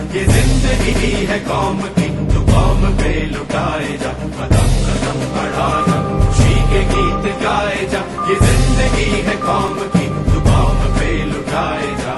ये जिंदगी है कौम की तो कौम पे लुटाए जा कदम कदम बढ़ा जा खुशी के गीत गाए जा ये जिंदगी है कौम की तो कौम पे लुटाए जा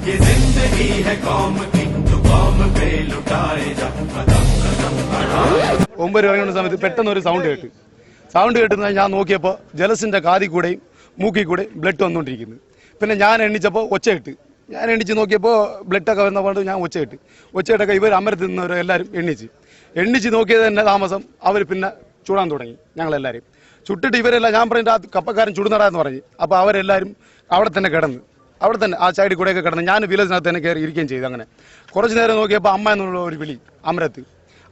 ये जिंदगी है कौम की तो कौम पे लुटाए जा कदम कदम बढ़ाए 9 ഇറങ്ങുന്ന സമയത്ത് പെട്ടെന്ന് ഒരു സൗണ്ട് കേട്ടുന്ന ഞാൻ നോക്കിയപ്പോൾ ജലസിന്റെ കാതിൽ കൂടെയും മൂക്കിൽ കൂടെയും ബ്ലഡ് വന്നുകൊണ്ടിരിക്കുന്നു. പിന്നെ ഞാൻ എണ്ണിച്ചപ്പോൾ ഒച്ചയിട്ട് ഞാൻ എണ്ണിച്ച് നോക്കിയപ്പോൾ ബ്ലഡൊക്കെ വന്ന കൊണ്ട് ഞാൻ ഒച്ചയിട്ടൊക്കെ ഇവർ അമരത്തിൽ നിന്നവർ എല്ലാവരും എണ്ണിച്ച് നോക്കിയത് തന്നെ താമസം അവർ പിന്നെ ചൂടാൻ തുടങ്ങി. ഞങ്ങളെല്ലാവരും ചുട്ടിട്ട് ഇവരെല്ലാം ഞാൻ പറഞ്ഞിട്ട് ആ കപ്പക്കാരൻ ചുടുന്നടാന്ന് പറഞ്ഞ് അപ്പോൾ അവരെല്ലാവരും അവിടെ തന്നെ കിടന്ന് ആ സൈഡിൽ കൂടെയൊക്കെ കിടന്ന് ഞാൻ വില്ലേജിനകത്ത് തന്നെ കയറി ഇരിക്കുകയും ചെയ്തു. അങ്ങനെ കുറച്ച് നേരം നോക്കിയപ്പോൾ അമ്മ എന്നുള്ള ഒരു വിളി അമരത്ത്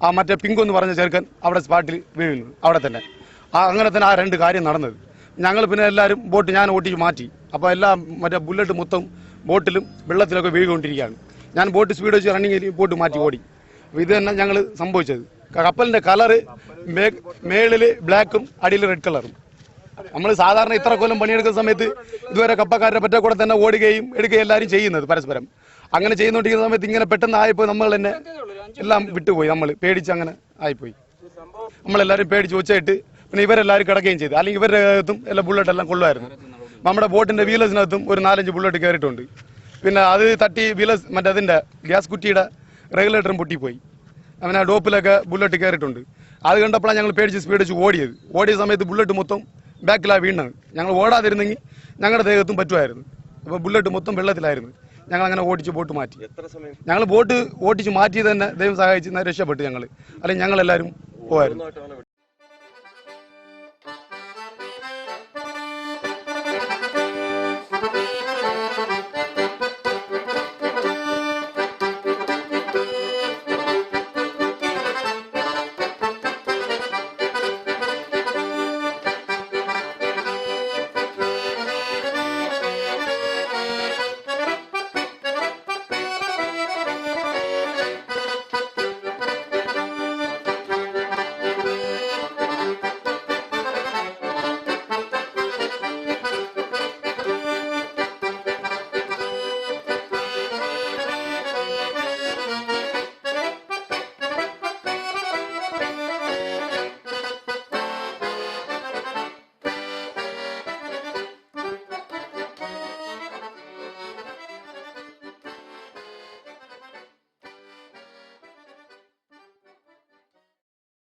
ആ മറ്റേ പിങ്കു എന്ന് പറഞ്ഞ ചെറുക്കൻ അവിടെ സ്പാട്ടിൽ വീഴുന്നു. അവിടെ തന്നെ അങ്ങനെ തന്നെ ആ 2 കാര്യം നടന്നത്. ഞങ്ങൾ പിന്നെ എല്ലാവരും ബോട്ട് ഞാൻ ഓട്ടിച്ച് മാറ്റി. അപ്പോൾ എല്ലാം മറ്റേ ബുള്ളറ്റ് മൊത്തം ബോട്ടിലും വെള്ളത്തിലൊക്കെ വീഴുകൊണ്ടിരിക്കുകയാണ്. ഞാൻ ബോട്ട് സ്പീഡ് വെച്ച് റണ്ണിങ് ബോട്ട് മാറ്റി ഓടി. അപ്പോൾ ഇത് തന്നെ ഞങ്ങൾ സംഭവിച്ചത്. കപ്പലിൻ്റെ കളറ് മേളിൽ ബ്ലാക്കും അടിയിൽ റെഡ് കളറും. നമ്മൾ സാധാരണ ഇത്ര കൊല്ലം പണിയെടുക്കുന്ന സമയത്ത് ഇതുവരെ കപ്പക്കാരുടെ പറ്റ കൂടെ തന്നെ ഓടുകയും എടുക്കുകയും എല്ലാവരും ചെയ്യുന്നത് പരസ്പരം. അങ്ങനെ ചെയ്യുന്നോണ്ടിരിക്കുന്ന സമയത്ത് ഇങ്ങനെ പെട്ടെന്ന് ആയിപ്പോയി. നമ്മൾ തന്നെ എല്ലാം വിട്ടുപോയി. നമ്മൾ പേടിച്ച് അങ്ങനെ ആയിപ്പോയി. നമ്മളെല്ലാവരും പേടിച്ച് ഒച്ചയിട്ട് പിന്നെ ഇവരെല്ലാവരും കിടക്കുകയും ചെയ്തു. അല്ലെങ്കിൽ ഇവരുടെ അകത്തും എല്ലാം ബുള്ളറ്റ് എല്ലാം കൊള്ളുമായിരുന്നു. നമ്മുടെ ബോട്ടിന്റെ വീലേഴ്സിനകത്തും ഒരു 4-5 ബുള്ളറ്റ് കയറിയിട്ടുണ്ട്. പിന്നെ അത് തട്ടി വീലേഴ്സ് മറ്റേ അതിന്റെ ഗ്യാസ് കുറ്റിയുടെ റെഗുലേറ്ററും പൊട്ടിപ്പോയി. അങ്ങനെ ഡോപ്പിലൊക്കെ ബുള്ളറ്റ് കയറിയിട്ടുണ്ട്. അത് കണ്ടപ്പോഴാണ് ഞങ്ങൾ പേടിച്ച് സ്പീഡ് വെച്ച് ഓടിയ സമയത്ത് ബുള്ളറ്റ് മൊത്തം ബാക്കിലാണ് വീണത്. ഞങ്ങൾ ഓടാതിരുന്നെങ്കിൽ ഞങ്ങളുടെ ദേഹത്തും പറ്റുമായിരുന്നു. അപ്പോൾ ബുള്ളറ്റ് മൊത്തം വെള്ളത്തിലായിരുന്നു. ഞങ്ങൾ അങ്ങനെ ഓടിച്ച് ബോട്ട് മാറ്റി. ഞങ്ങൾ ബോട്ട് ഓടിച്ച് മാറ്റിയത് തന്നെ ദൈവം സഹായിച്ച് രക്ഷപ്പെട്ടു ഞങ്ങൾ. അല്ലെങ്കിൽ ഞങ്ങളെല്ലാവരും പോകായിരുന്നു.